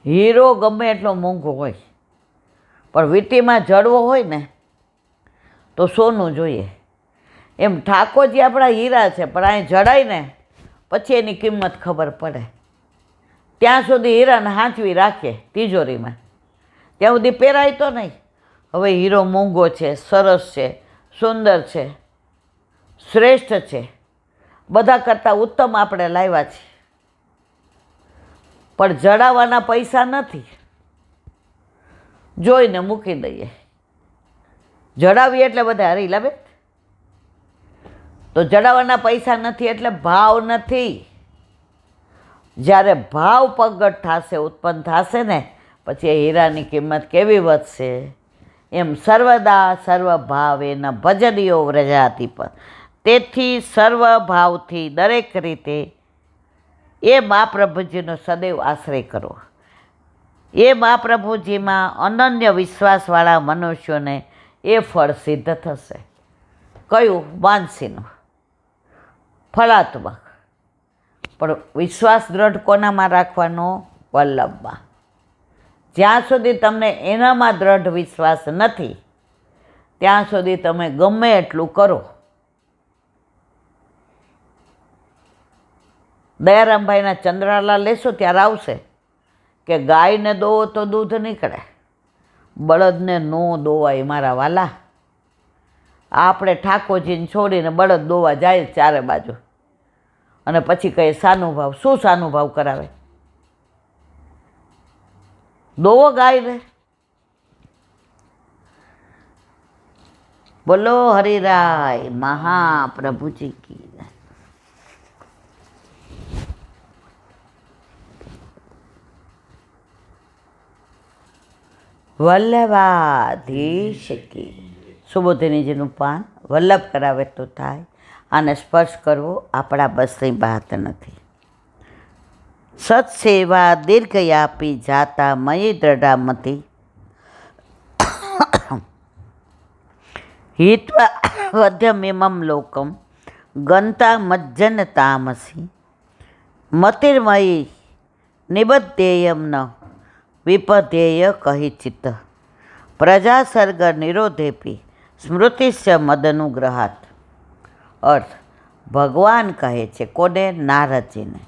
Hero ગમે એટલો મોંઘો હોય પણ વીંટીમાં જડવો હોય ને તો સોનું જોઈએ. એમ ઠાકોરજી આપણા હીરા છે, પણ અહીં જડાય ને પછી એની કિંમત ખબર પડે. ત્યાં સુધી હીરાને હાંચવી રાખીએ તિજોરીમાં, ત્યાં સુધી પહેરાય તો નહીં. હવે હીરો મોંઘો છે, સરસ છે, સુંદર છે, શ્રેષ્ઠ છે, બધા કરતાં ઉત્તમ આપણે લાવ્યા છીએ, પણ જડાવવાના પૈસા નથી, જોઈને મૂકી દઈએ. જડાવીએ એટલે બધા હરી લાવે, તો જડાવવાના પૈસા નથી એટલે ભાવ નથી. જ્યારે ભાવ પ્રગટ થશે, ઉત્પન્ન થશે ને પછી એ હીરાની કિંમત કેવી વધશે. એમ સર્વદા સર્વભાવે ન ભજનીયો વ્રજાતિ પર. તેથી સર્વભાવથી દરેક રીતે એ મહાપ્રભુજીનો સદૈવ આશ્રય કરો. એ મહાપ્રભુજીમાં અનન્ય વિશ્વાસવાળા મનુષ્યોને એ ફળ સિદ્ધ થશે. કયું? માનસીનું ફળાત્મક. પણ વિશ્વાસ દ્રઢ કોનામાં રાખવાનો? વલ્લભમાં. જ્યાં સુધી તમને એનામાં દ્રઢ વિશ્વાસ નથી ત્યાં સુધી તમે ગમે એટલું કરો. દયારામભાઈના ચંદ્રાલા લેશો ત્યારે આવશે કે ગાયને દોવો તો દૂધ નીકળે, બળદને નો દોવાય મારા વાલા. આપણે ઠાકોરજીને છોડીને બળદ દોવા જાય ચારે બાજુ, અને પછી કહે સાનુભાવ. શું સાનુભાવ કરાવે? દોવો ગાયને. બોલો હરિરાય મહાપ્રભુજી કી. વલ્લભાધીશ કી. સુબોધિનીજીનું પાન વલ્લભ કરાવે તો થાય. આને સ્પર્શ કરવો આપણા બસની વાત નથી. સત્સેવા દીર્ઘયાપી જાતા મયી દ્રઢામતી હિત્વા વધ્યમિમમ લોકમ ગંતા મજ્જન તામસી મતિર્મયી નિબદ્ધેયમ ન વિપધેય કહી ચિત્ત પ્રજાસર્ગ નિરોધેપી સ્મૃતિશ્ય મદનુગ્રહાત. અર્થ, ભગવાન કહે છે કોને? નારદજીને,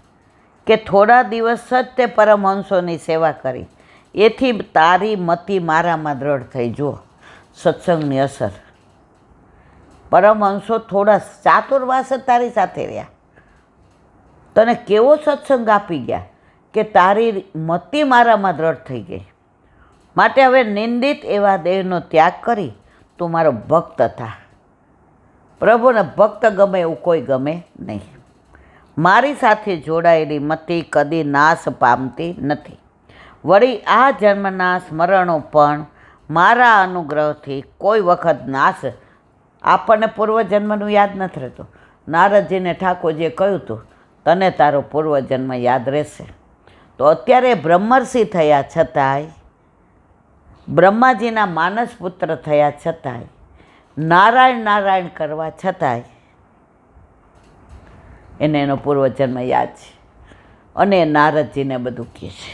કે થોડા દિવસ જ તે પરમહંસોની સેવા કરી, એથી તારી મતિ મારામાં દ્રઢ થઈ. જુઓ સત્સંગની અસર. પરમહંસો થોડા ચાતુર્માસ જ તારી સાથે રહ્યા, તને કેવો સત્સંગ આપી ગયા કે તારી મતિ મારામાં દ્રઢ થઈ ગઈ. માટે હવે નિંદિત એવા દેહનો ત્યાગ કરી તું મારો ભક્ત થા. પ્રભુને ભક્ત ગમે એવું કોઈ ગમે નહીં. મારી સાથે જોડાયેલી મતિ કદી નાશ પામતી નથી. વળી આ જન્મના સ્મરણો પણ મારા અનુગ્રહથી કોઈ વખત નાશ. આપણને પૂર્વજન્મનું યાદ નથી રહેતું. નારદજીને ઠાકોરજીએ કહ્યું હતું તને તારો પૂર્વજન્મ યાદ રહેશે. તો અત્યારે બ્રહ્મર્ષિ થયા છતાંય, બ્રહ્માજીના માનસ પુત્ર થયા છતાંય, નારાયણ નારાયણ કરવા છતાંય એને એનો પૂર્વજન્મ યાદ છે. અને નારદજીને બધું કહે છે.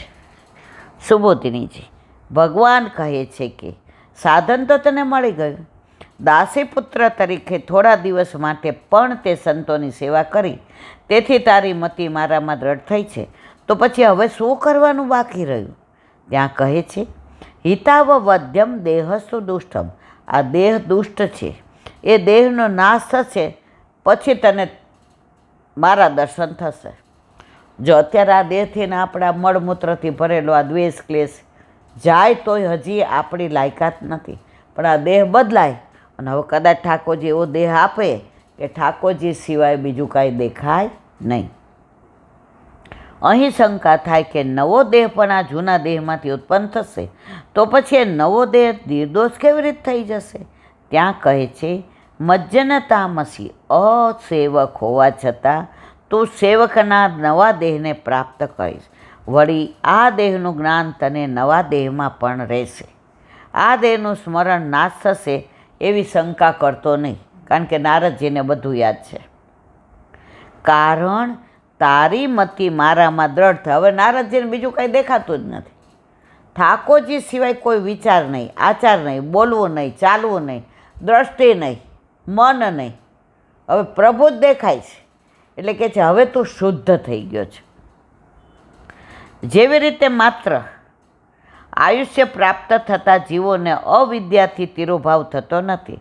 સુબોધિનીજી, ભગવાન કહે છે કે સાધન તો તને મળી ગયું. દાસી પુત્ર તરીકે થોડા દિવસ માટે પણ તે સંતોની સેવા કરી, તેથી તારી મતિ મારામાં દ્રઢ થઈ છે. તો પછી હવે શું કરવાનું બાકી રહ્યું? ત્યાં કહે છે હિતાવ વધ્યમ દેહસ્તુ દુષ્ટમ. આ દેહ દુષ્ટ છે, એ દેહનો નાશ થશે પછી તને મારા દર્શન થશે. જો અત્યારે આ દેહથી ને આપણા મળમૂત્રથી ભરેલો આ દ્વેષ ક્લેશ જાય તોય હજી આપણી લાયકાત નથી. પણ આ દેહ બદલાય અને હવે કદાચ ઠાકોરજી એવો દેહ આપે કે ઠાકોરજી સિવાય બીજું કાંઈ દેખાય નહીં. અહીં શંકા થાય કે નવો દેહ પણ આ જૂના દેહમાંથી ઉત્પન્ન થશે, તો પછી એ નવો દેહ નિર્દોષ કેવી રીતે થઈ જશે? ત્યાં કહે છે મજ્જનતામસી. અસેવક હોવા છતાં તું સેવકના નવા દેહને પ્રાપ્ત કરીશ. વળી આ દેહનું જ્ઞાન તને નવા દેહમાં પણ રહેશે. આ દેહનું સ્મરણ નાશ થશે એવી શંકા કરતો નહીં, કારણ કે નારદજીને બધું યાદ છે. કારણ તારી મતિ મારામાં દ્રઢ થાય. હવે નારદજીને બીજું કાંઈ દેખાતું જ નથી. ઠાકોરજી સિવાય કોઈ વિચાર નહીં, આચાર નહીં, બોલવું નહીં, ચાલવું નહીં, દ્રષ્ટિ નહીં, મન નહીં. હવે પ્રભુ જ દેખાય છે એટલે કે છે હવે તું શુદ્ધ થઈ ગયો છે. જેવી રીતે માત્ર આયુષ્ય પ્રાપ્ત થતાં જીવોને અવિદ્યાથી તિરોભાવ થતો નથી,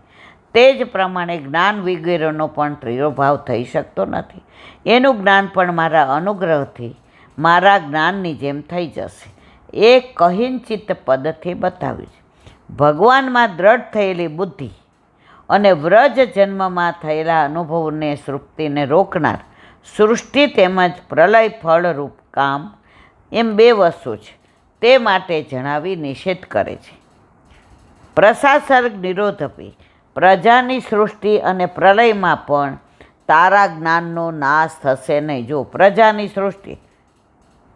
તે જ પ્રમાણે જ્ઞાન વગેરેનો પણ તિરોભાવ થઈ શકતો નથી. એનું જ્ઞાન પણ મારા અનુગ્રહથી મારા જ્ઞાનની જેમ થઈ જશે. એ કહિંચિત પદથી બતાવ્યું છે. ભગવાનમાં દ્રઢ થયેલી બુદ્ધિ અને વ્રજ જન્મમાં થયેલા અનુભવને સૃષ્ટિને રોકનાર સૃષ્ટિ તેમજ પ્રલય ફળરૂપ કામ એમ બે વસ્તુ છે, તે માટે જણાવી નિષેધ કરે છે. પ્રસાસર્ગ નિરોધપી પ્રજાની સૃષ્ટિ અને પ્રલયમાં પણ તારા જ્ઞાનનો નાશ થશે નહીં. જો પ્રજાની સૃષ્ટિ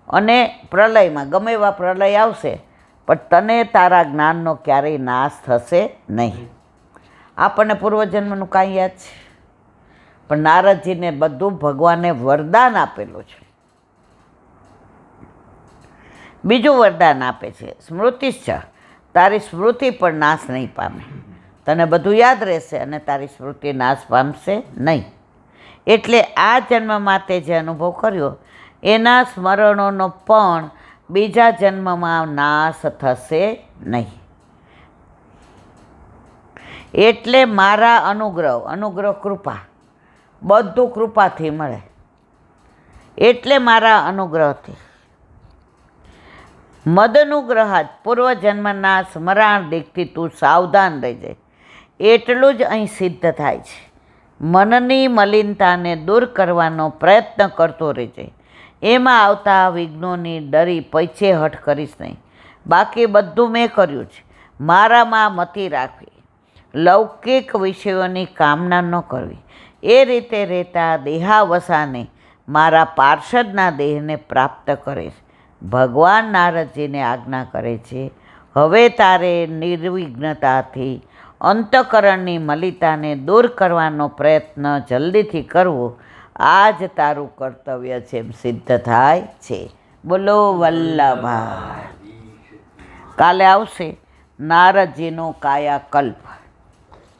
અને પ્રલયમાં ગમે એવા પ્રલય આવશે પણ તને તારા જ્ઞાનનો ક્યારેય નાશ થશે નહીં. આપણને પૂર્વજન્મનું કાંઈ યાદ છે? પણ નારદજીને બધું ભગવાને વરદાન આપેલું છે. બીજું વરદાન આપે છે સ્મૃતિશ્ચ, તારી સ્મૃતિ પણ નાશ નહીં પામે. તને બધું યાદ રહેશે અને તારી સ્મૃતિ નાશ પામશે નહીં. એટલે આ જન્મમાં તે જે અનુભવ કર્યો એના સ્મરણોનો પણ બીજા જન્મમાં નાશ થશે નહીં. એટલે મારા અનુગ્રહ કૃપા બધું કૃપાથી મળે. એટલે મારા અનુગ્રહથી મદનુગ્રહાત પૂર્વજન્મના સ્મરણાદિકથી તું સાવધાન રહી જાય. એટલું જ અહીં સિદ્ધ થાય છે. મનની મલિનતાને દૂર કરવાનો પ્રયત્ન કરતો રહેજે. એમાં આવતા વિઘ્નોની ડરી પૈછેહઠ કરીશ નહીં. બાકી બધું મેં કર્યું છે. મારામાં મતિ રાખવી, લૌકિક વિષયોની કામના ન કરવી. એ રીતે રહેતા દેહાવસાને મારા પાર્ષદના દેહને પ્રાપ્ત કરે છે. ભગવાન નારદજીને આજ્ઞા કરે છે, હવે તારે નિર્વિઘ્નતાથી અંતઃકરણની મલિતાને દૂર કરવાનો પ્રયત્ન જલ્દીથી કરવો. આ જ તારું કર્તવ્ય છે એમ સિદ્ધ થાય છે. બોલો વલ્લભાઈ. કાલે આવશે નારદજીનો કાયાકલ્પ,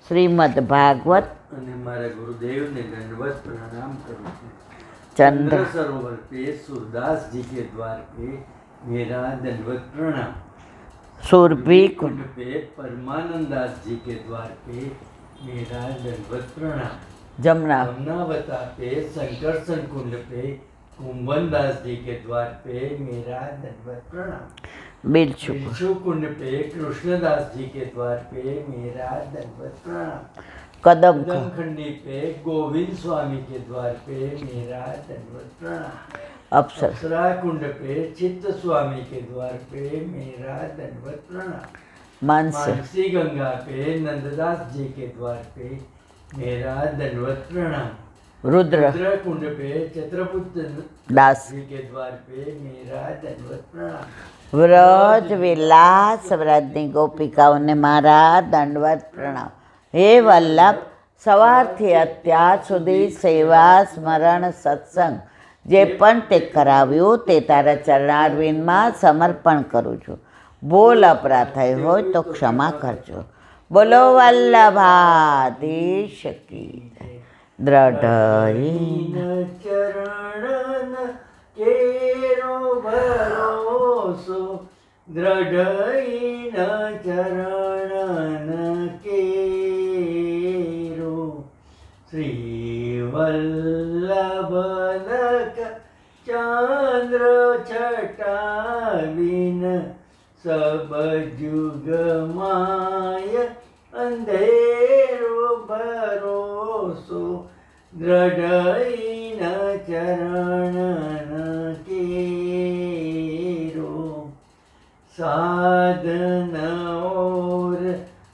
શ્રીમદ ભાગવત. અને મારા ગુરુદેવને દંડવત प्रणाम करूँ. चंद्र सरोवर पे सूरदास जी के द्वार पे मेरा दंडवत प्रणाम. सुरभि कुंड पे परमानंदास जी के द्वार पे मेरा दंडवत प्रणाम. जमुनावता पे संकर्षण कुंड पे कुंभनदास जी के द्वार पे मेरा दंडवत प्रणाम. बिरछू कुंड पे कृष्णदास जी के द्वार पे मेरा दंडवत प्रणाम. कदम खंडी पे गोविंद स्वामी के द्वार पे मेरा दंडवत प्रणाम. अप्सरा कुंड पे चित्त स्वामी के द्वार पे मेरा दंडवत प्रणाम. मानसी गंगा पे नंददास जी के द्वार पे मेरा दंडवत प्रणाम. रुद्र कुंड पे छत्रपुत्र दास जी के द्वार पे मेरा दंडवत प्रणाम. व्रज विलास व्रजनी गोपिकाओने मारा दंडवत प्रणाम. હે વલ્લભ, સવારથી અત્યાર સુધી સેવા સ્મરણ સત્સંગ જે પણ તે કરાવ્યું તે તારા ચરણારવિંદમાં સમર્પણ કરું છું. ભૂલ અપરાધ થઈ હોય તો ક્ષમા કરજો. બોલો વલ્લભાધીશ કી જય. દ્રઢ ચરણ કેરો ભરોસો, દ્રઢ ચરણ કેરો. શ્રી વલ્લભ ચંદ્ર છટાવીન સબ જુગ માય અંધેરો ભરોસો, દ્રઢ ચરણ કેરો. साधन और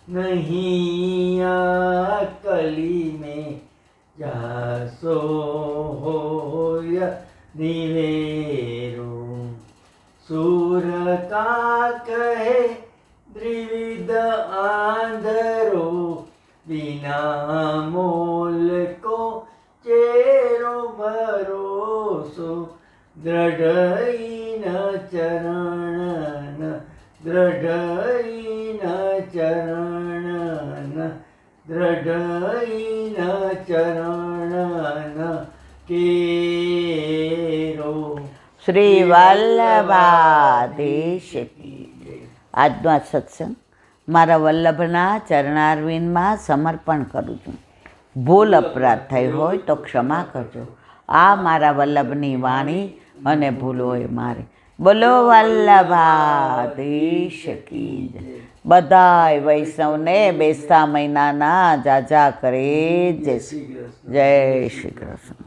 नहीं कली में जासो हो निवेरो. सूर का कहे द्रिविध आंधरो, बिना मोल को चेरो भरोसो, દ્રઢ ચરણ દ્રઢઈના ચરણના દ્રઢઈના ચરણના કેરો. શ્રી વલ્લભાધીશ. આજનો આ સત્સંગ મારા વલ્લભના ચરણારવિંદમાં સમર્પણ કરું છું. ભૂલ અપરાધ થઈ હોય તો ક્ષમા કરજો. આ મારા વલ્લભની વાણી અને ભૂલ હોય મારી. બોલો વલ્લભાધીશ કી જય. બધાય વૈષ્ણવને બેસતા મહિનાના જાજા કરે. જય શ્રી કૃષ્ણ.